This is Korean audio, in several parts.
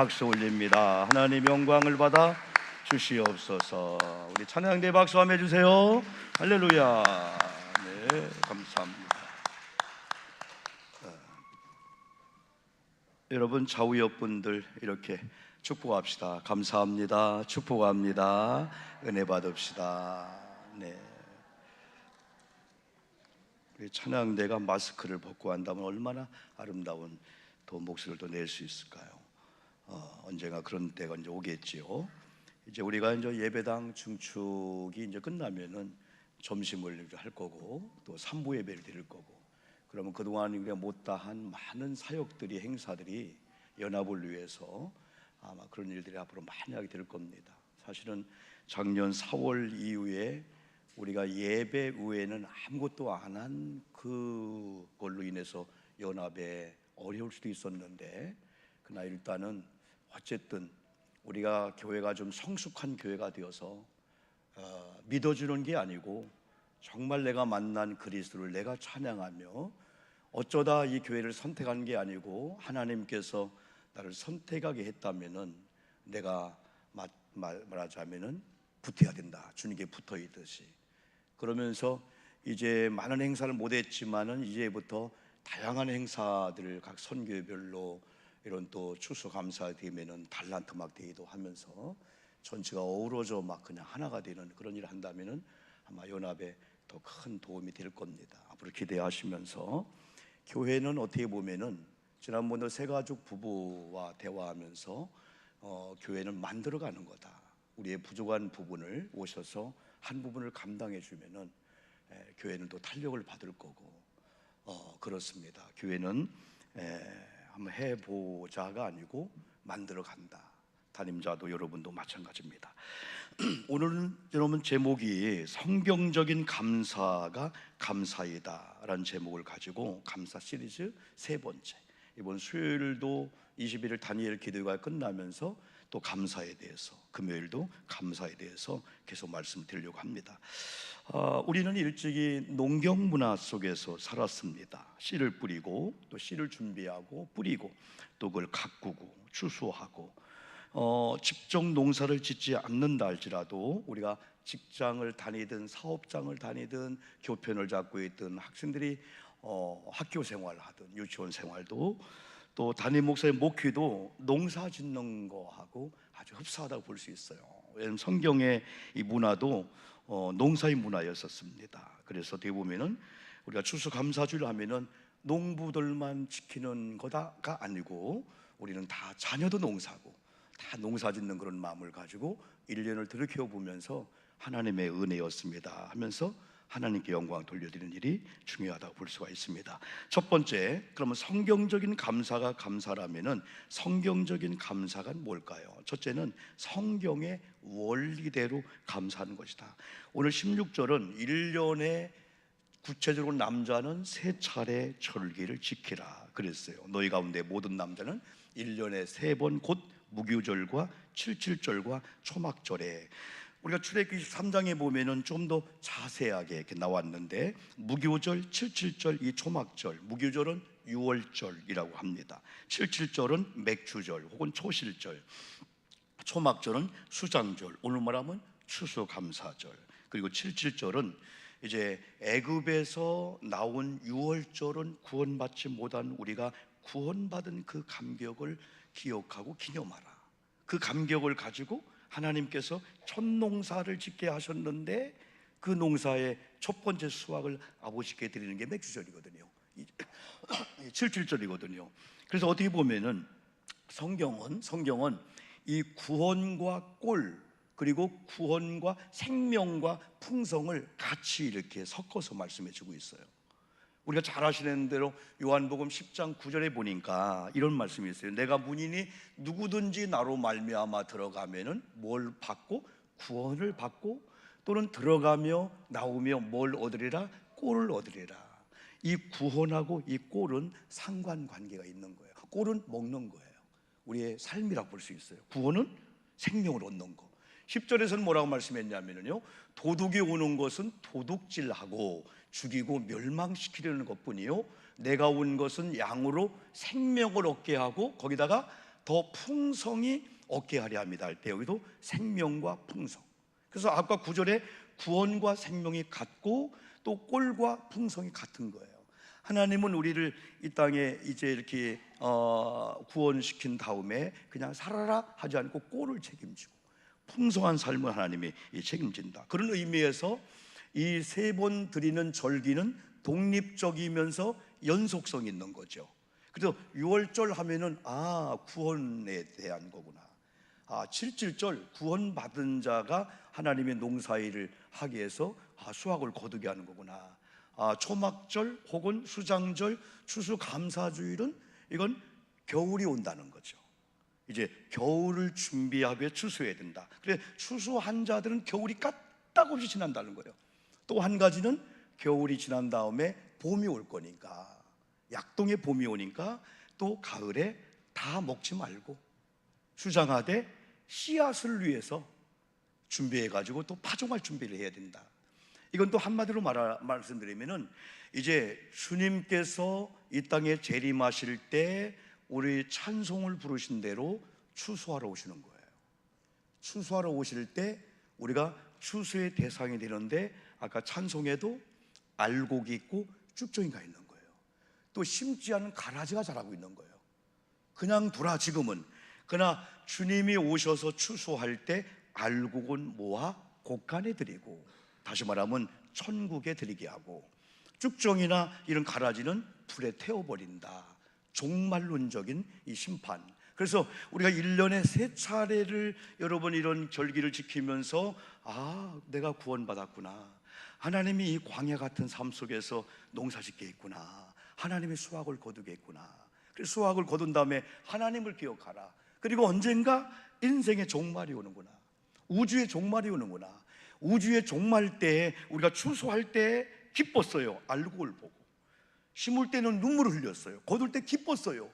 박수 올립니다. 하나님 영광을 받아 주시옵소서. 우리 찬양대 박수 한번 해주세요. 할렐루야. 네, 감사합니다. 여러분 좌우옆 분들 이렇게 축복합시다. 감사합니다. 축복합니다. 은혜 받읍시다. 네. 우리 찬양대가 마스크를 벗고 한다면 얼마나 아름다운 또 목소리를 또 낼 수 있을까요? 언젠가 그런 때가 이제 오겠지요. 이제 우리가 이제 예배당 중축이 이제 끝나면은 점심을 할 거고 또 3부 예배를 드릴 거고, 그러면 그동안 우리가 못다한 많은 사역들이, 행사들이 연합을 위해서 아마 그런 일들이 앞으로 많이 하게 될 겁니다. 사실은 작년 4월 이후에 우리가 예배 외에는 아무것도 안 한 그걸로 인해서 연합에 어려울 수도 있었는데, 그러나 일단은 어쨌든 우리가 교회가 좀 성숙한 교회가 되어서 믿어주는 게 아니고 정말 내가 만난 그리스도를 내가 찬양하며, 어쩌다 이 교회를 선택한 게 아니고 하나님께서 나를 선택하게 했다면은 내가 말하자면은 붙어야 된다. 주님께 붙어 있듯이. 그러면서 이제 많은 행사를 못했지만은 이제부터 다양한 행사들을 각 선교별로 이런 또 추수감사 되면은 달란트 막 대회도 하면서 전체가 어우러져 막 그냥 하나가 되는 그런 일을 한다면은 아마 연합에 더 큰 도움이 될 겁니다. 앞으로 기대하시면서, 교회는 어떻게 보면은 지난번에 새가족 부부와 대화하면서 교회는 만들어가는 거다. 우리의 부족한 부분을 오셔서 한 부분을 감당해 주면은 교회는 또 탄력을 받을 거고, 그렇습니다. 교회는 한번 해보자가 아니고 만들어간다. 담임자도 여러분도 마찬가지입니다. 오늘은 여러분 제목이 성경적인 감사가 감사이다 라는 제목을 가지고 감사 시리즈 세 번째, 이번 수요일도 21일 다니엘 기도회가 끝나면서 또 감사에 대해서, 금요일도 감사에 대해서 계속 말씀드리려고 합니다. 우리는 일찍이 농경 문화 속에서 살았습니다. 씨를 뿌리고 또 씨를 준비하고 뿌리고 또 그걸 가꾸고 추수하고, 직접 농사를 짓지 않는다 할지라도 우리가 직장을 다니든 사업장을 다니든 교편을 잡고 있든 학생들이 학교 생활을 하든 유치원 생활도, 또 담임 목사의 목회도 농사 짓는 거하고 아주 흡사하다고 볼 수 있어요. 왜냐하면 성경의 이 문화도 농사의 문화였었습니다. 그래서 어떻게 보면은 우리가 추수감사주를 하면은 농부들만 지키는 거다가 아니고 우리는 다 자녀도 농사고 다 농사 짓는 그런 마음을 가지고 1년을 들이켜 보면서 하나님의 은혜였습니다 하면서 하나님께 영광 돌려드리는 일이 중요하다고 볼 수가 있습니다. 첫 번째, 그러면 성경적인 감사가 감사라면은 성경적인 감사가 뭘까요? 첫째는 성경의 원리대로 감사하는 것이다. 오늘 16절은 1년에 구체적으로 남자는 3차례 절기를 지키라 그랬어요. 너희 가운데 모든 남자는 1년에 3번 곧 무교절과 칠칠절과 초막절에, 우리가 출애굽기 23장에 보면은 좀 더 자세하게 이렇게 나왔는데, 무교절, 칠칠절, 이 초막절, 무교절은 6월절이라고 합니다. 칠칠절은 맥주절 혹은 초실절, 초막절은 수장절, 오늘 말하면 추수감사절, 그리고 칠칠절은 이제 애굽에서 나온 6월절은 구원받지 못한 우리가 구원받은 그 감격을 기억하고 기념하라. 그 감격을 가지고 하나님께서 첫 농사를 짓게 하셨는데 그 농사의 첫 번째 수확을 아버지께 드리는 게 맥주절이거든요. 77절이거든요. 그래서 어떻게 보면은 성경은 이 구원과 꼴, 그리고 구원과 생명과 풍성을 같이 이렇게 섞어서 말씀해 주고 있어요. 우리가 잘 아시는 대로 요한복음 10장 9절에 보니까 이런 말씀이 있어요. 내가 문이니 누구든지 나로 말미암아 들어가면은 뭘 받고? 구원을 받고, 또는 들어가며 나오며 뭘 얻으리라? 꼴을 얻으리라. 이 구원하고 이 꼴은 상관관계가 있는 거예요. 꼴은 먹는 거예요. 우리의 삶이라고 볼 수 있어요. 구원은 생명을 얻는 거. 10절에서는 뭐라고 말씀했냐면요, 도둑이 오는 것은 도둑질하고 죽이고 멸망시키려는 것뿐이요, 내가 온 것은 양으로 생명을 얻게 하고 거기다가 더 풍성히 얻게 하려 합니다 할 때 여기도 생명과 풍성. 그래서 아까 9절에 구원과 생명이 같고 또 꼴과 풍성이 같은 거예요. 하나님은 우리를 이 땅에 이제 이렇게 구원시킨 다음에 그냥 살아라 하지 않고 꼴을 책임지고 풍성한 삶을 하나님이 책임진다. 그런 의미에서 이 세 번 드리는 절기는 독립적이면서 연속성이 있는 거죠. 그래서 6월절 하면은 구원에 대한 거구나. 7.7절 구원받은 자가 하나님의 농사일을 하기 위해서 수확을 거두게 하는 거구나. 초막절 혹은 수장절, 추수감사주일은 이건 겨울이 온다는 거죠. 이제 겨울을 준비하기 위해 추수해야 된다. 그래 추수한 자들은 겨울이 까딱없이 지난다는 거예요. 또 한 가지는 겨울이 지난 다음에 봄이 올 거니까, 약동의 봄이 오니까 또 가을에 다 먹지 말고 수장하되 씨앗을 위해서 준비해가지고 또 파종할 준비를 해야 된다. 이건 또 한마디로 말씀드리면은 이제 주님께서 이 땅에 재림하실 때 우리 찬송을 부르신 대로 추수하러 오시는 거예요. 추수하러 오실 때 우리가 추수의 대상이 되는데 아까 찬송에도 알곡이 있고 쭉정이가 있는 거예요. 또 심지 않은 가라지가 자라고 있는 거예요. 그냥 두라 지금은. 그러나 주님이 오셔서 추수할 때 알곡은 모아 곡간에 드리고, 다시 말하면 천국에 드리게 하고, 쭉정이나 이런 가라지는 불에 태워버린다. 종말론적인 이 심판. 그래서 우리가 1년에 3차례를 여러분 이런 절기를 지키면서 내가 구원받았구나, 하나님이 이 광야 같은 삶 속에서 농사짓게 했구나, 하나님의 수확을 거두겠구나. 그래서 수확을 거둔 다음에 하나님을 기억하라. 그리고 언젠가 인생의 종말이 오는구나, 우주의 종말이 오는구나. 우주의 종말 때에 우리가 추수할 때 기뻤어요. 알곡을 보고. 심을 때는 눈물을 흘렸어요. 거둘 때 기뻤어요.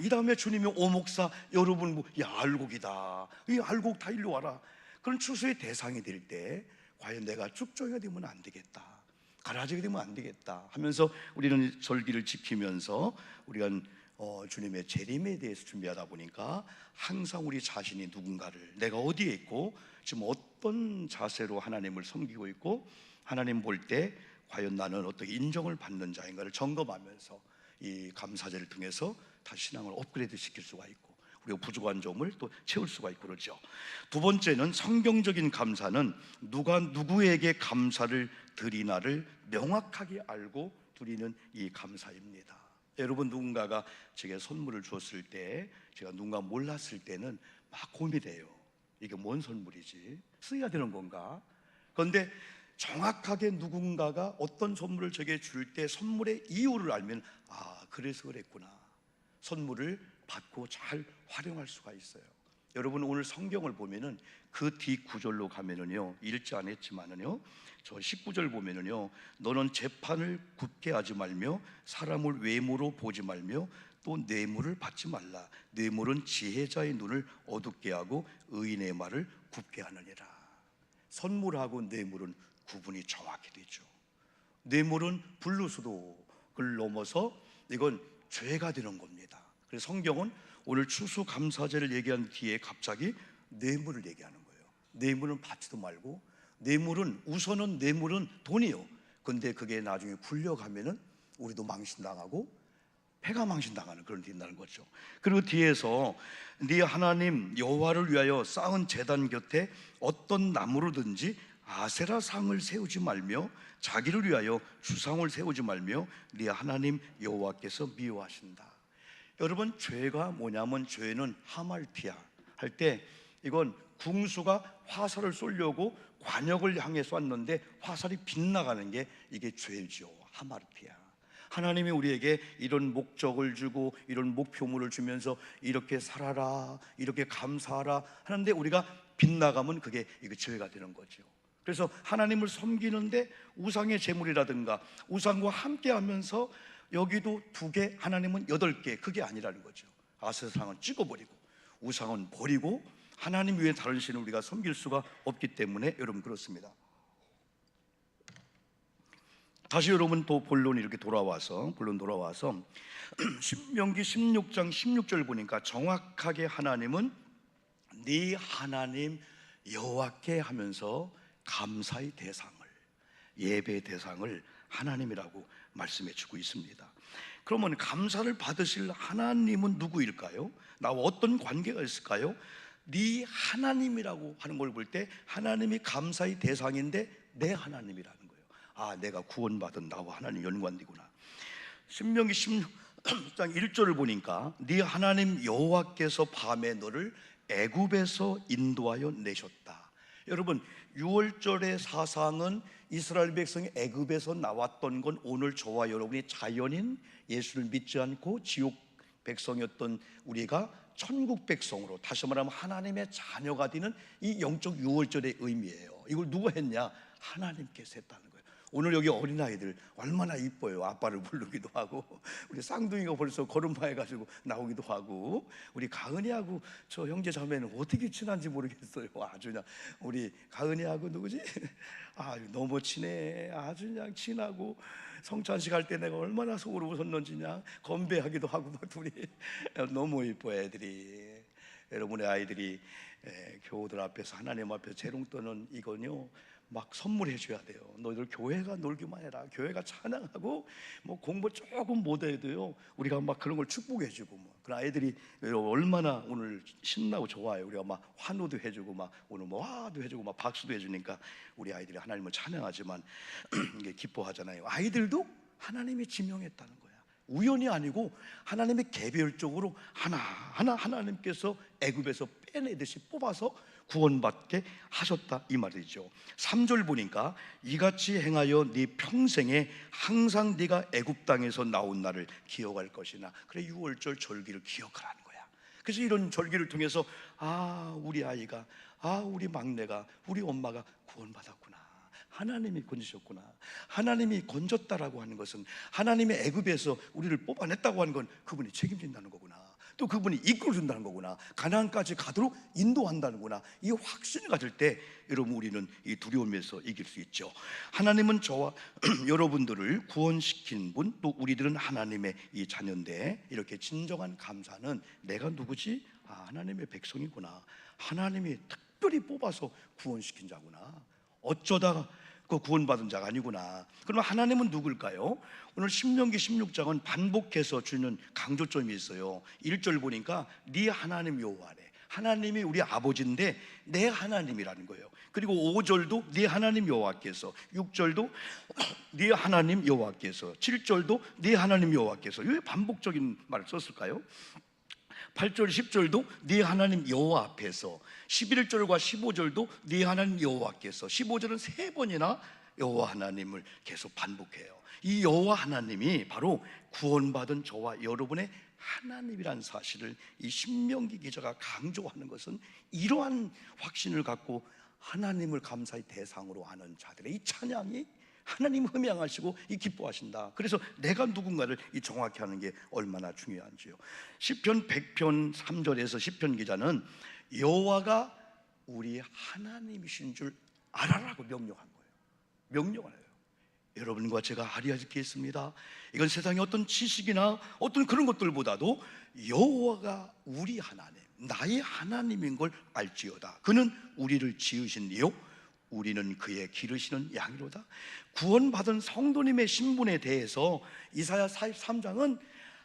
이 다음에 주님이 오목사 여러분 알곡이다, 이 알곡 다 일로 와라. 그런 추수의 대상이 될 때 과연 내가 쭉정이가 되면 안 되겠다, 가라지가 되면 안 되겠다 하면서 우리는 절기를 지키면서 우리가 주님의 재림에 대해서 준비하다 보니까 항상 우리 자신이 누군가를, 내가 어디에 있고 지금 어떤 자세로 하나님을 섬기고 있고 하나님 볼 때 과연 나는 어떻게 인정을 받는 자인가를 점검하면서 이 감사제를 통해서 다시 신앙을 업그레이드 시킬 수가 있고 우리가 부족한 점을 또 채울 수가 있고 그렇죠. 두 번째는 성경적인 감사는 누가 누구에게 감사를 드리나를 명확하게 알고 드리는 이 감사입니다. 여러분, 누군가가 제게 선물을 주었을 때 제가 누군가 몰랐을 때는 막 고민해요. 이게 뭔 선물이지? 써야 되는 건가? 그런데 정확하게 누군가가 어떤 선물을 제게 줄 때 선물의 이유를 알면 그래서 그랬구나, 선물을 받고 잘 활용할 수가 있어요. 여러분, 오늘 성경을 보면은 그 뒤 구절로 가면은요, 읽지 않았지만은요, 저 19절 보면은요, 너는 재판을 굽게 하지 말며 사람을 외모로 보지 말며 또 뇌물을 받지 말라. 뇌물은 지혜자의 눈을 어둡게 하고 의인의 말을 굽게 하느니라. 선물하고 뇌물은 구분이 정확히 되죠. 뇌물은 불루수독을 넘어서 이건 죄가 되는 겁니다. 그래서 성경은 오늘 추수감사제를 얘기한 뒤에 갑자기 뇌물을 얘기하는 거예요. 뇌물은 받지도 말고, 우선은 뇌물은 돈이요. 근데 그게 나중에 굴려가면은 우리도 망신당하고 패가 망신당하는 그런 일이 있다는 거죠. 그리고 뒤에서 네 하나님 여호와를 위하여 쌓은 제단 곁에 어떤 나무로든지 아세라 상을 세우지 말며 자기를 위하여 주상을 세우지 말며 네 하나님 여호와께서 미워하신다. 여러분, 죄가 뭐냐면, 죄는 하말티아 할 때 이건 궁수가 화살을 쏘려고 관역을 향해 쐈는데 화살이 빗나가는 게 이게 죄죠. 하말티아. 하나님이 우리에게 이런 목적을 주고 이런 목표물을 주면서 이렇게 살아라, 이렇게 감사하라 하는데 우리가 빗나가면 그게 이거 죄가 되는 거죠. 그래서 하나님을 섬기는데 우상의 제물이라든가 우상과 함께 하면서 여기도 2개, 하나님은 8개, 그게 아니라는 거죠. 아세라상은 찍어버리고 우상은 버리고 하나님 외에 다른 신을 우리가 섬길 수가 없기 때문에 여러분 그렇습니다. 다시 여러분 또 본론 돌아와서 신명기 16장 16절 보니까 정확하게 하나님은 네 하나님 여호와께 하면서 감사의 대상을, 예배의 대상을 하나님이라고 말씀해 주고 있습니다. 그러면 감사를 받으실 하나님은 누구일까요? 나와 어떤 관계가 있을까요? 네 하나님이라고 하는 걸 볼 때 하나님이 감사의 대상인데 내 하나님이라는 거예요. 아, 내가 구원받은 나와 하나님 연관되구나. 신명기 16장 1절을 보니까 네 하나님 여호와께서 밤에 너를 애굽에서 인도하여 내셨다. 여러분, 6월절의 사상은 이스라엘 백성이 애굽에서 나왔던 건 오늘 저와 여러분이 자연인 예수를 믿지 않고 지옥 백성이었던 우리가 천국 백성으로, 다시 말하면 하나님의 자녀가 되는 이 영적 6월절의 의미예요. 이걸 누가 했냐? 하나님께서 했다는 거예요. 오늘 여기 어린아이들 얼마나 이뻐요. 아빠를 부르기도 하고, 우리 쌍둥이가 벌써 걸음마해가지고 나오기도 하고, 우리 가은이하고 저 형제 자매는 어떻게 친한지 모르겠어요. 아주 그냥 우리 가은이하고 누구지? 아, 너무 친해. 아주 그냥 친하고, 성찬식 할 때 내가 얼마나 속으로 웃었는지 그냥 건배하기도 하고 막 둘이 너무 이뻐 애들이. 여러분의 아이들이 교우들 앞에서, 하나님 앞에서 재롱 떠는 이건요 막 선물해 줘야 돼요. 너희들 교회가 놀기만 해라. 교회가 찬양하고 뭐 공부 조금 못해도요 우리가 막 그런 걸 축복해 주고, 뭐 그런 아이들이 얼마나 오늘 신나고 좋아요. 우리가 막 환호도 해주고 막 오늘 뭐 와도 해주고 막 박수도 해주니까 우리 아이들이 하나님을 찬양하지만 이게 기뻐하잖아요. 아이들도 하나님이 지명했다는 거야. 우연이 아니고 하나님의 개별적으로 하나하나 하나님께서 애굽에서 빼내듯이 뽑아서 구원받게 하셨다 이 말이죠. 3절 보니까 이같이 행하여 네 평생에 항상 네가 애굽 땅에서 나온 날을 기억할 것이나. 그래, 6월절 절기를 기억하라는 거야. 그래서 이런 절기를 통해서 우리 아이가, 우리 막내가, 우리 엄마가 구원받았구나, 하나님이 건지셨구나, 하나님이 건졌다라고 하는 것은, 하나님의 애굽에서 우리를 뽑아냈다고 하는 건 그분이 책임진다는 거구나, 또 그분이 이끌어준다는 거구나, 가나안까지 가도록 인도한다는구나. 이 확신을 가질 때 여러분 우리는 이 두려움에서 이길 수 있죠. 하나님은 저와 여러분들을 구원시킨 분, 또 우리들은 하나님의 이 자녀인데, 이렇게 진정한 감사는 내가 누구지? 하나님의 백성이구나, 하나님이 특별히 뽑아서 구원시킨 자구나, 어쩌다가 그 구원받은 자가 아니구나. 그러면 하나님은 누굴까요? 오늘 신명기 16장은 반복해서 주는 강조점이 있어요. 1절 보니까 네 하나님 여호와래. 하나님이 우리 아버지인데 내 하나님이라는 거예요. 그리고 5절도 네 하나님 여호와께서, 6절도 네 하나님 여호와께서, 7절도 네 하나님 여호와께서. 왜 반복적인 말을 썼을까요? 8절 10절도 네 하나님 여호와 앞에서, 11절과 15절도 네 하나님 여호와께서, 15절은 3번이나 여호와 하나님을 계속 반복해요. 이 여호와 하나님이 바로 구원받은 저와 여러분의 하나님이라는 사실을 이 신명기 기자가 강조하는 것은, 이러한 확신을 갖고 하나님을 감사의 대상으로 하는 자들의 이 찬양이 하나님 흠양하시고 이 기뻐하신다. 그래서 내가 누군가를 이 정확히 하는 게 얼마나 중요한지요. 시편 100편 3절에서 시편 기자는 여호와가 우리 하나님이신 줄 알아라고 명령한 거예요. 명령하네요. 여러분과 제가 알아야겠습니다. 이건 세상의 어떤 지식이나 어떤 그런 것들보다도 여호와가 우리 하나님, 나의 하나님인 걸 알지어다. 그는 우리를 지으신 이요 우리는 그의 기르시는 양이로다. 구원받은 성도님의 신분에 대해서 이사야 43장은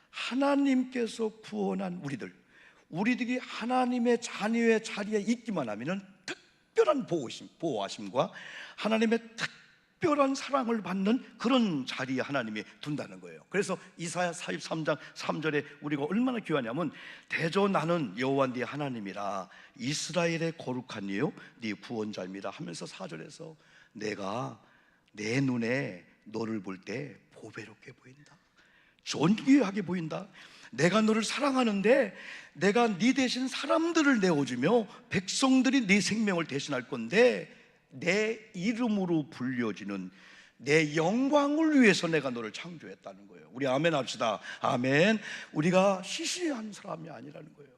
하나님께서 구원한 우리들이 하나님의 자녀의 자리에 있기만 하면 특별한 보호하심과 하나님의 특별한 사랑을 받는 그런 자리에 하나님이 둔다는 거예요. 그래서 이사야 43장 3절에 우리가 얼마나 귀하냐면, 대저 나는 여호와 네 하나님이라, 이스라엘의 거룩한 이요 네 구원자입니다 하면서 4절에서 내가 내 눈에 너를 볼 때 보배롭게 보인다, 존귀하게 보인다, 내가 너를 사랑하는데 내가 네 대신 사람들을 내어주며 백성들이 네 생명을 대신할 건데, 내 이름으로 불려지는 내 영광을 위해서 내가 너를 창조했다는 거예요. 우리 아멘 합시다. 아멘. 우리가 시시한 사람이 아니라는 거예요.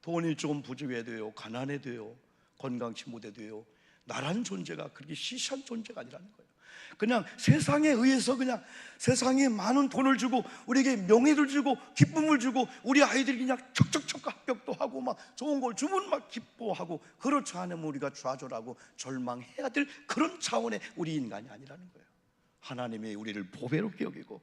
돈이 좀 부족해도요, 가난해도요, 건강치 못해도요, 나라는 존재가 그렇게 시시한 존재가 아니라는 거예요. 그냥 세상에 의해서 그냥 세상에 많은 돈을 주고 우리에게 명예를 주고 기쁨을 주고 우리 아이들이 그냥 척척척 합격도 하고 막 좋은 걸 주면 막 기뻐하고, 그렇지 않으면 우리가 좌절하고 절망해야 될 그런 차원의 우리 인간이 아니라는 거예요. 하나님이 우리를 보배롭게 여기고,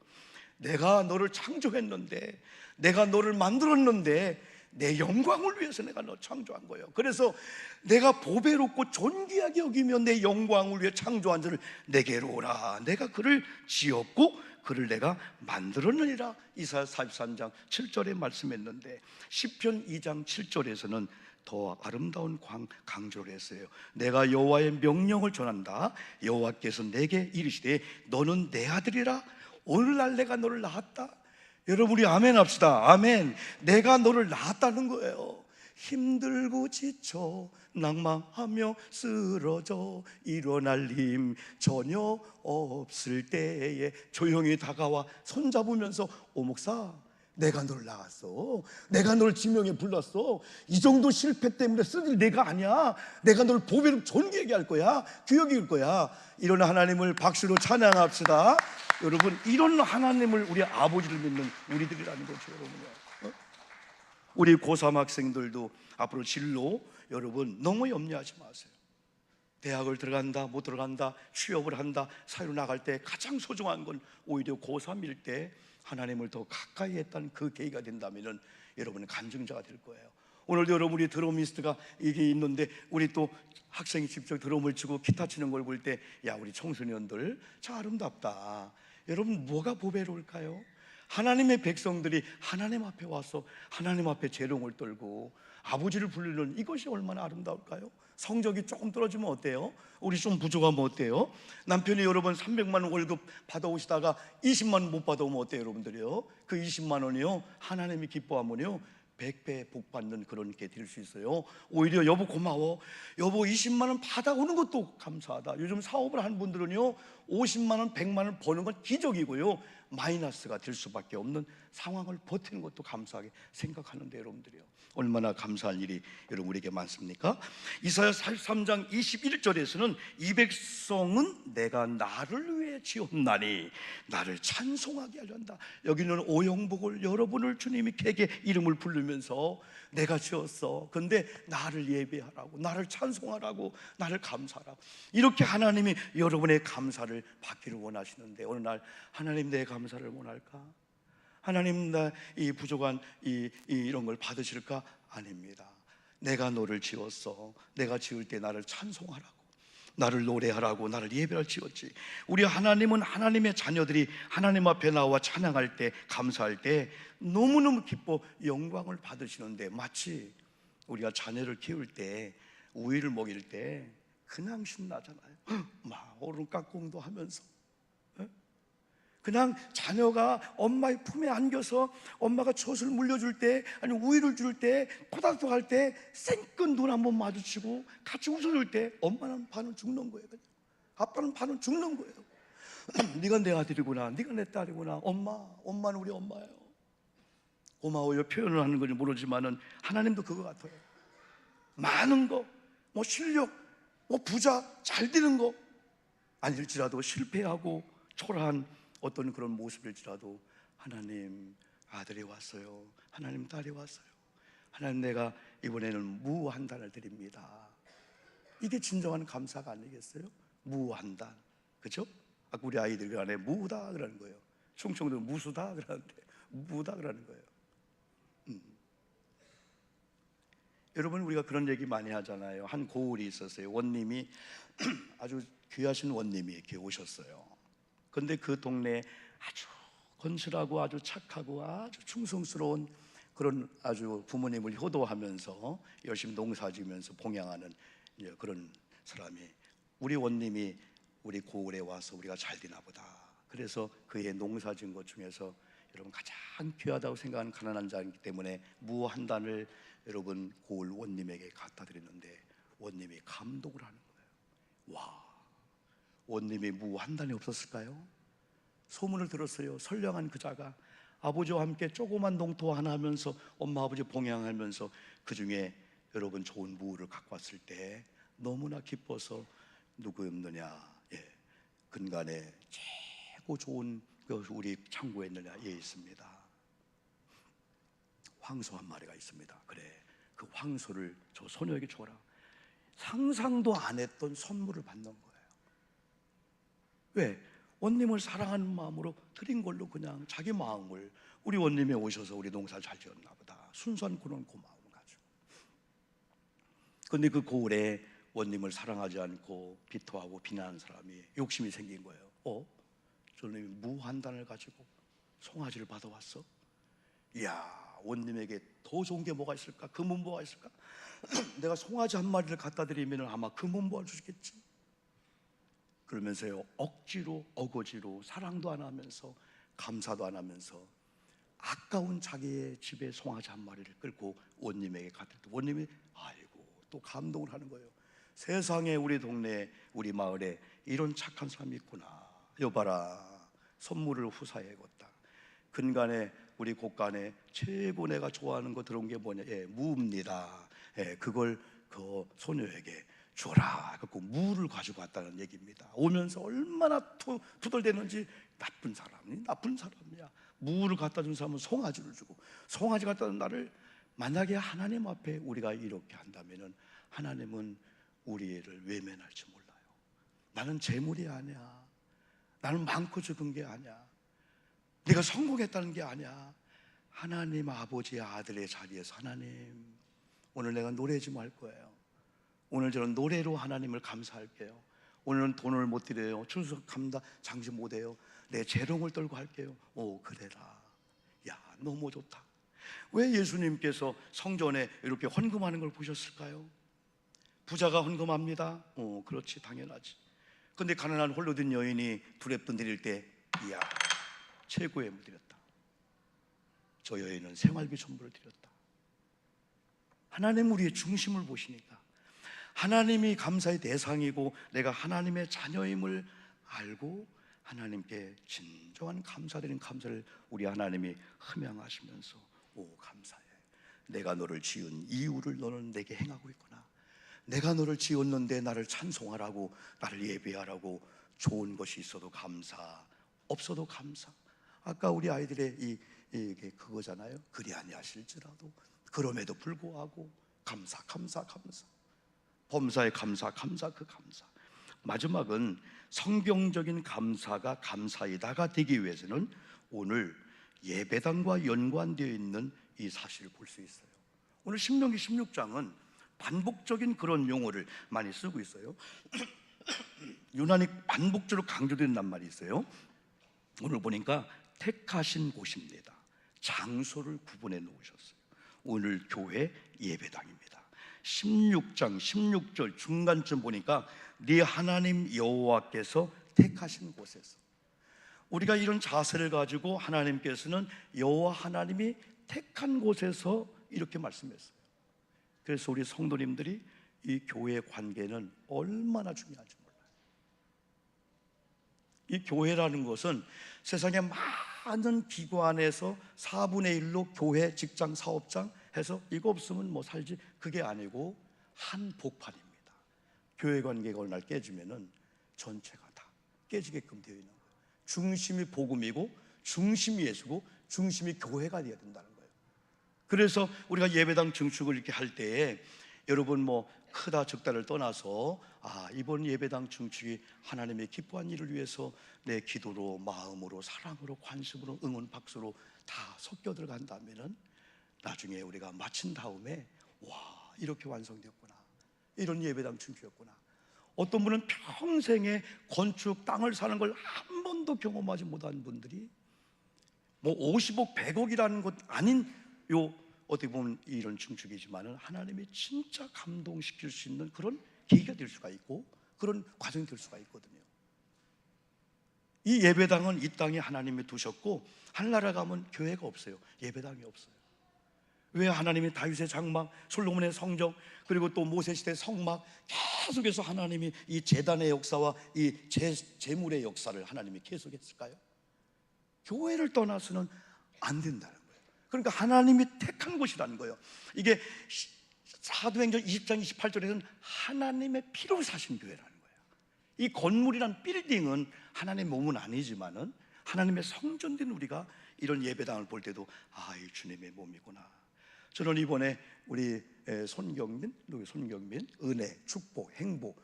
내가 너를 창조했는데, 내가 너를 만들었는데 내 영광을 위해서 내가 너 창조한 거예요. 그래서 내가 보배롭고 존귀하게 여기며 내 영광을 위해 창조한 자를 내게로 오라. 내가 그를 지었고 그를 내가 만들었느니라. 이사야 43장 7절에 말씀했는데, 시편 2장 7절에서는 더 아름다운 강조를 했어요. 내가 여호와의 명령을 전한다. 여호와께서 내게 이르시되 너는 내 아들이라. 오늘날 내가 너를 낳았다. 여러분, 우리 아멘 합시다. 아멘. 내가 너를 낳았다는 거예요. 힘들고 지쳐 낭망하며 쓰러져 일어날 힘 전혀 없을 때에 조용히 다가와 손잡으면서, 오 목사, 내가 너를 낳았어. 내가 너를 지명에 불렀어. 이 정도 실패 때문에 쓰질 내가 아니야. 내가 너를 보배롭게 존귀하게 할 거야. 귀하게 할 거야. 이런 하나님을 박수로 찬양합시다. 여러분, 이런 하나님을 우리 아버지를 믿는 우리들이라는 거죠. 여러분요. 우리 고3 학생들도 앞으로 진로, 여러분 너무 염려하지 마세요. 대학을 들어간다 못 들어간다, 취업을 한다, 사회로 나갈 때 가장 소중한 건 오히려 고3일 때 하나님을 더 가까이 했다는 그 계기가 된다면 여러분은 간증자가 될 거예요. 오늘도 여러분, 우리 드러미스트가 이게 있는데 우리 또 학생이 직접 드럼을 치고 기타 치는 걸 볼 때, 야, 우리 청소년들 참 아름답다. 여러분, 뭐가 보배로울까요? 하나님의 백성들이 하나님 앞에 와서 하나님 앞에 재롱을 떨고 아버지를 부르는 이것이 얼마나 아름다울까요? 성적이 조금 떨어지면 어때요? 우리 좀 부족하면 어때요? 남편이 여러분 300만 원 월급 받아오시다가 20만 원 못 받아오면 어때요, 여러분들이요? 그 20만 원이요, 하나님이 기뻐하면요 100배 복 받는 그런 게 될 수 있어요. 오히려 여보 고마워, 여보 20만 원 받아오는 것도 감사하다. 요즘 사업을 하는 분들은요 50만 원, 100만 원 버는 건 기적이고요, 마이너스가 될 수밖에 없는 상황을 버티는 것도 감사하게 생각하는데, 여러분들이요, 얼마나 감사할 일이 여러분 우리에게 많습니까? 이사야 43장 21절에서는 이 백성은 내가 나를 위해 지었나니 나를 찬송하게 하려한다. 여기는 오영복을 여러분을 주님이 개개 이름을 부르면서 내가 지었어. 근데 나를 예배하라고, 나를 찬송하라고, 나를 감사하라고, 이렇게 하나님이 여러분의 감사를 받기를 원하시는데, 어느 날 하나님 내 감사를 원할까? 하나님 나 이 부족한 이런 걸 받으실까? 아닙니다. 내가 너를 지었어. 내가 지을 때 나를 찬송하라고, 나를 노래하라고, 나를 예배를 지었지. 우리 하나님은 하나님의 자녀들이 하나님 앞에 나와 찬양할 때, 감사할 때 너무너무 기뻐 영광을 받으시는데, 마치 우리가 자녀를 키울 때, 우유를 먹일 때 그냥 신나잖아요. 막 오름깍공도 하면서 그냥 자녀가 엄마의 품에 안겨서 엄마가 젖을 물려줄 때, 아니 우유를 줄 때, 토닥토닥 할 때 생끈 눈 한번 마주치고 같이 웃어줄 때 엄마는 반은 죽는 거예요. 그냥. 아빠는 반은 죽는 거예요. 네가 내 아들이구나, 네가 내 딸이구나. 엄마는 우리 엄마예요. 고마워요 표현을 하는 건지 모르지만은 하나님도 그거 같아요. 많은 거, 뭐 실력, 뭐 부자, 잘 되는 거 아닐지라도 실패하고 초라한 어떤 그런 모습일지라도, 하나님 아들이 왔어요, 하나님 딸이 왔어요, 하나님 내가 이번에는 무한단을 드립니다. 이게 진정한 감사가 아니겠어요? 무한단, 그죠? 아까 우리 아이들 간에 무다 그러는 거예요. 충청도 무수다 그러는데 무다 그러는 거예요. 여러분, 우리가 그런 얘기 많이 하잖아요. 한 고을이 있었어요. 원님이 아주 귀하신 원님이 이렇게 오셨어요. 근데 그 동네에 아주 건실하고 아주 착하고 아주 충성스러운 그런 아주 부모님을 효도하면서 열심히 농사지으면서 봉양하는 그런 사람이, 우리 원님이 우리 고을에 와서 우리가 잘 되나 보다. 그래서 그의 농사진 것 중에서 여러분 가장 귀하다고 생각하는 가난한 자이기 때문에 무한단을 여러분 고을 원님에게 갖다 드렸는데, 원님이 감동을 하는 거예요. 와, 원님이 무한단이 없었을까요? 소문을 들었어요. 선량한 그자가 아버지와 함께 조그만 농토 하나 하면서 엄마 아버지 봉양하면서 그 중에 여러분 좋은 무를 갖고 왔을 때 너무나 기뻐서 누구였느냐? 근간에 최고 좋은 그 우리 창고에 있는 예 있습니다. 황소 한 마리가 있습니다. 그래, 그 황소를 저 소녀에게 줘라. 상상도 안 했던 선물을 받는 거예요. 왜? 원님을 사랑하는 마음으로 드린 걸로 그냥 자기 마음을, 우리 원님이 오셔서 우리 농사 잘 지었나 보다, 순수한 그런 고마움을 가지고. 근데 그 고을에 원님을 사랑하지 않고 비토하고 비난하는 사람이 욕심이 생긴 거예요. 저놈이 무 한 단을 가지고 송아지를 받아왔어? 이야, 원님에게 더 좋은 게 뭐가 있을까? 금은보가 있을까? 내가 송아지 한 마리를 갖다 드리면 아마 금은보를 주시겠지. 그러면서요, 억지로 어거지로 사랑도 안 하면서 감사도 안 하면서 아까운 자기의 집에 송아지 한 마리를 끌고 원님에게 갔을 때 원님이 아이고 또 감동을 하는 거예요. 세상에, 우리 동네 우리 마을에 이런 착한 사람이 있구나. 여봐라, 선물을 후사에 걷다. 근간에 우리 곳간에 최고 내가 좋아하는 거 들어온 게 뭐냐? 무입니다. 그걸 그 소녀에게 줘라. 그 무를 가지고 왔다는 얘기입니다. 오면서 얼마나 투덜대는지. 나쁜 사람이야. 무를 갖다 준 사람은 송아지를 주고, 송아지 갖다 준 나를, 만약에 하나님 앞에 우리가 이렇게 한다면은 하나님은 우리를 외면할지 몰라요. 나는 재물이 아니야. 나는 많고 적은 게 아니야. 내가 성공했다는 게 아니야. 하나님 아버지의 아들의 자리에서, 하나님 오늘 내가 노래 좀 할 거예요. 오늘 저는 노래로 하나님을 감사할게요. 오늘은 돈을 못 드려요. 출석합니다. 장지 못해요. 내 재롱을 떨고 할게요. 오, 그래라. 야, 너무 좋다. 왜 예수님께서 성전에 이렇게 헌금하는 걸 보셨을까요? 부자가 헌금합니다. 그렇지, 당연하지. 근데 가난한 홀로 된 여인이 두레돈 드릴 때, 이야, 최고의 무 드렸다. 저 여인은 생활비 전부를 드렸다. 하나님 우리의 중심을 보시니까, 하나님이 감사의 대상이고 내가 하나님의 자녀임을 알고 하나님께 진정한 감사드린 감사를 우리 하나님이 흠양하시면서, 오, 감사해. 내가 너를 지은 이유를 너는 내게 행하고 있구나. 내가 너를 지었는데 나를 찬송하라고, 나를 예배하라고. 좋은 것이 있어도 감사, 없어도 감사. 아까 우리 아이들의 이게 그거잖아요. 그리 아니하실지라도 그럼에도 불구하고 감사. 범사의 감사, 그 감사. 마지막은 성경적인 감사가 감사이다가 되기 위해서는 오늘 예배당과 연관되어 있는 이 사실을 볼 수 있어요. 오늘 신명기 16장은 반복적인 그런 용어를 많이 쓰고 있어요. 유난히 반복적으로 강조된단 말이 있어요. 오늘 보니까 택하신 곳입니다. 장소를 구분해 놓으셨어요. 오늘 교회 예배당입니다. 16장 16절 중간쯤 보니까 네 하나님 여호와께서 택하신 곳에서, 우리가 이런 자세를 가지고 하나님께서는 여호와 하나님이 택한 곳에서 이렇게 말씀했어요. 그래서 우리 성도님들이 이 교회 관계는 얼마나 중요한지 몰라요. 이 교회라는 것은 세상에 많은 기관에서 4분의 1로 교회, 직장, 사업장 해서 이거 없으면 뭐 살지, 그게 아니고 한 복판입니다. 교회 관계가 어느 날 깨지면은 전체가 다 깨지게끔 되어 있는 거예요. 중심이 복음이고 중심이 예수고 중심이 교회가 되어야 된다는 거예요. 그래서 우리가 예배당 증축을 이렇게 할 때에 여러분 뭐 크다 적다를 떠나서 이번 예배당 증축이 하나님의 기뻐한 일을 위해서 내 기도로, 마음으로, 사랑으로, 관심으로, 응원 박수로 다 섞여 들어간다면은 나중에 우리가 마친 다음에 와, 이렇게 완성되었구나, 이런 예배당 증축이었구나. 어떤 분은 평생에 건축 땅을 사는 걸 한 번도 경험하지 못한 분들이 뭐 50억, 100억이라는 것 아닌 요 어떻게 보면 이런 증축이지만은 하나님이 진짜 감동시킬 수 있는 그런 계기가 될 수가 있고 그런 과정이 될 수가 있거든요. 이 예배당은 이 땅에 하나님이 두셨고 하늘나라 가면 교회가 없어요. 예배당이 없어요. 왜? 하나님이 다윗의 장막, 솔로몬의 성정, 그리고 또 모세시대 성막 계속해서 하나님이 이 제단의 역사와 이 제물의 역사를 하나님이 계속했을까요? 교회를 떠나서는 안 된다는 거예요. 그러니까 하나님이 택한 곳이라는 거예요. 이게 사도행전 20장 28절에는 하나님의 피로 사신 교회라는 거예요. 이 건물이란 빌딩은 하나님의 몸은 아니지만은 하나님의 성전된 우리가 이런 예배당을 볼 때도 이 주님의 몸이구나. 저는 이번에 우리 손경민, 은혜, 축복, 행복,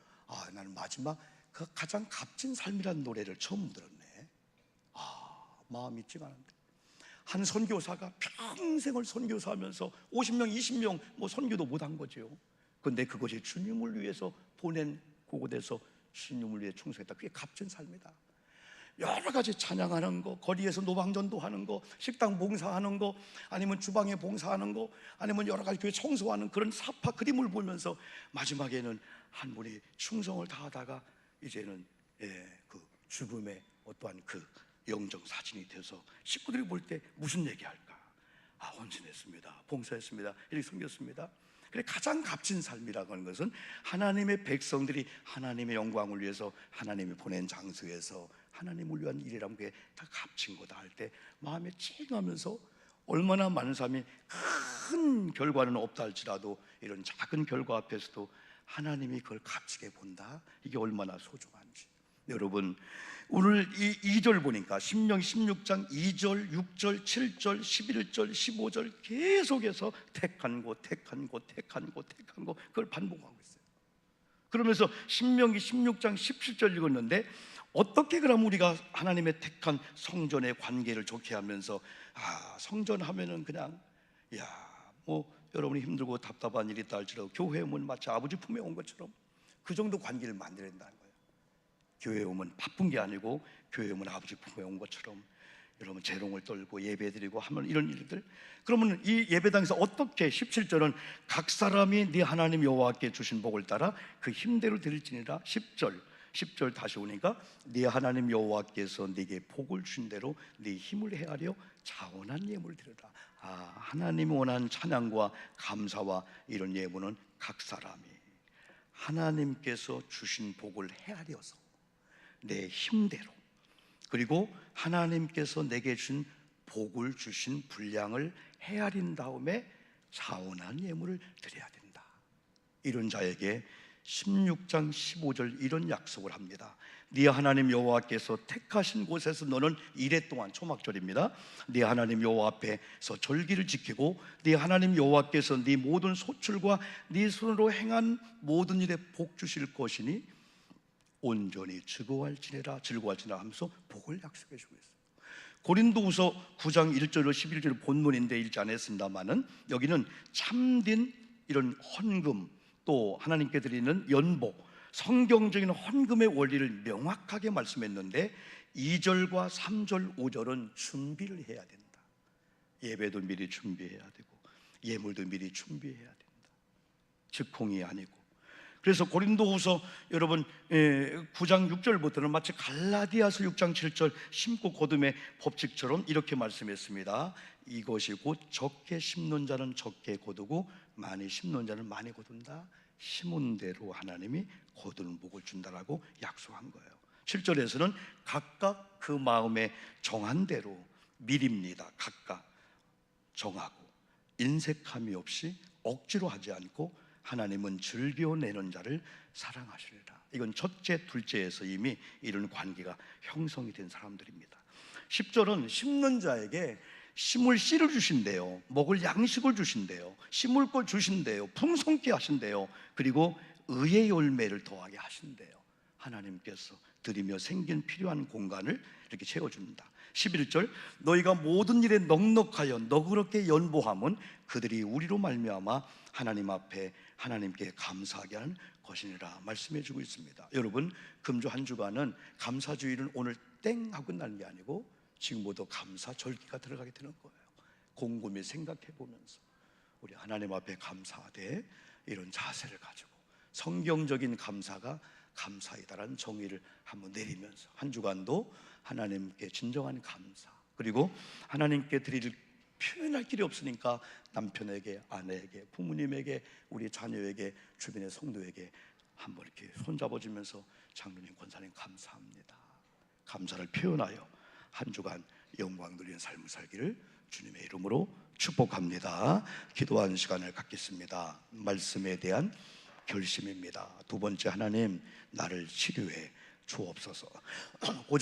나는 마지막 그 가장 값진 삶이라는 노래를 처음 들었네. 마음이 찡하는데, 한 선교사가 평생을 선교사하면서 50명, 20명 선교도 못한 거죠. 그런데 그것이 주님을 위해서 보낸 그곳에서 주님을 위해 충성했다. 그게 값진 삶이다. 여러 가지 찬양하는 거, 거리에서 노방전도 하는 거, 식당 봉사하는 거, 아니면 주방에 봉사하는 거, 아니면 여러 가지 교회 청소하는 그런 사파 그림을 보면서 마지막에는 한 분이 충성을 다하다가 이제는 그 죽음의 어떠한 그 영정 사진이 돼서 식구들이 볼 때 무슨 얘기할까? 헌신했습니다, 봉사했습니다, 이렇게 섬겼습니다. 그래, 가장 값진 삶이라고 하는 것은 하나님의 백성들이 하나님의 영광을 위해서 하나님이 보낸 장소에서 하나님을 위한 일이라는 게 다 값진 거다 할 때 마음에 찡하면서, 얼마나 많은 사람이 큰 결과는 없다 할지라도 이런 작은 결과 앞에서도 하나님이 그걸 값지게 본다. 이게 얼마나 소중한지. 여러분, 오늘 이 2절 보니까 신명기 16장 2절, 6절, 7절, 11절, 15절 계속해서 택한 곳, 택한 곳, 택한 곳, 택한 곳, 그걸 반복하고 있어요. 그러면서 신명기 16장 17절 읽었는데, 어떻게 그럼 우리가 하나님의 택한 성전의 관계를 좋게 하면서 성전 하면은 그냥 여러분이 힘들고 답답한 일이 있다 할지라도 교회에 오면 마치 아버지 품에 온 것처럼 그 정도 관계를 만들어야 된다는 거예요. 교회에 오면 바쁜 게 아니고 교회에 오면 아버지 품에 온 것처럼 여러분 재롱을 떨고 예배드리고 하면 이런 일들. 그러면 이 예배당에서 어떻게 17절은 각 사람이 네 하나님 여호와께 주신 복을 따라 그 힘대로 드릴지니라. 10절 다시 오니까 네 하나님 여호와께서 네게 복을 준 대로 네 힘을 헤아려 자원한 예물을 드려라. 하나님이 원하는 찬양과 감사와 이런 예물은 각 사람이 하나님께서 주신 복을 헤아려서 내 힘대로, 그리고 하나님께서 내게 준 복을 주신 분량을 헤아린 다음에 자원한 예물을 드려야 된다. 이런 자에게 16장 15절 이런 약속을 합니다. 네 하나님 여호와께서 택하신 곳에서 너는 이레 동안, 초막절입니다, 네 하나님 여호와 앞에서 절기를 지키고 네 하나님 여호와께서 네 모든 소출과 네 손으로 행한 모든 일에 복 주실 것이니 온전히 즐거워할지니라 하면서 복을 약속해 주고 있어요. 고린도후서 9장 1절로 11절 본문인데 읽지 않았습니다만은 여기는 참된 이런 헌금, 또 하나님께 드리는 연복, 성경적인 헌금의 원리를 명확하게 말씀했는데 2절과 3절, 5절은 준비를 해야 된다. 예배도 미리 준비해야 되고 예물도 미리 준비해야 된다. 즉콩이 아니고. 그래서 고린도후서 여러분 9장 6절부터는 마치 갈라디아서 6장 7절 심고 거둠의 법칙처럼 이렇게 말씀했습니다. 이것이 곧 적게 심는 자는 적게 거두고 많이 심는 자는 많이 거둔다. 심은 대로 하나님이 거두는 복을 준다라고 약속한 거예요. 7절에서는 각각 그 마음에 정한 대로 미리입니다. 각각 정하고 인색함이 없이 억지로 하지 않고 하나님은 즐겨내는 자를 사랑하시리라. 이건 첫째, 둘째에서 이미 이런 관계가 형성이 된 사람들입니다. 10절은 심는 자에게 심을 씨를 주신대요. 먹을 양식을 주신대요. 심을 걸 주신대요. 풍성케 하신대요. 그리고 의의 열매를 더하게 하신대요. 하나님께서 드리며 생긴 필요한 공간을 이렇게 채워준다. 11절, 너희가 모든 일에 넉넉하여 너그럽게 연보함은 그들이 우리로 말미암아 하나님 앞에 하나님께 감사하게 하는 것이니라 말씀해 주고 있습니다. 여러분, 금주 한 주간은 감사주일은 오늘 땡 하고 끝나는 게 아니고 지금부터 감사 절기가 들어가게 되는 거예요. 곰곰이 생각해 보면서 우리 하나님 앞에 감사하되 이런 자세를 가지고 성경적인 감사가 감사이다라는 정의를 한번 내리면서 한 주간도 하나님께 진정한 감사, 그리고 하나님께 드릴 표현할 길이 없으니까 남편에게, 아내에게, 부모님에게, 우리 자녀에게, 주변의 성도에게 한번 이렇게 손잡아주면서 장로님, 권사님 감사합니다, 감사를 표현하여 한 주간 영광 누리는 삶을 살기를 주님의 이름으로 축복합니다. 기도하는 시간을 갖겠습니다. 말씀에 대한 결심입니다. 두 번째, 하나님 나를 치료해 주옵소서.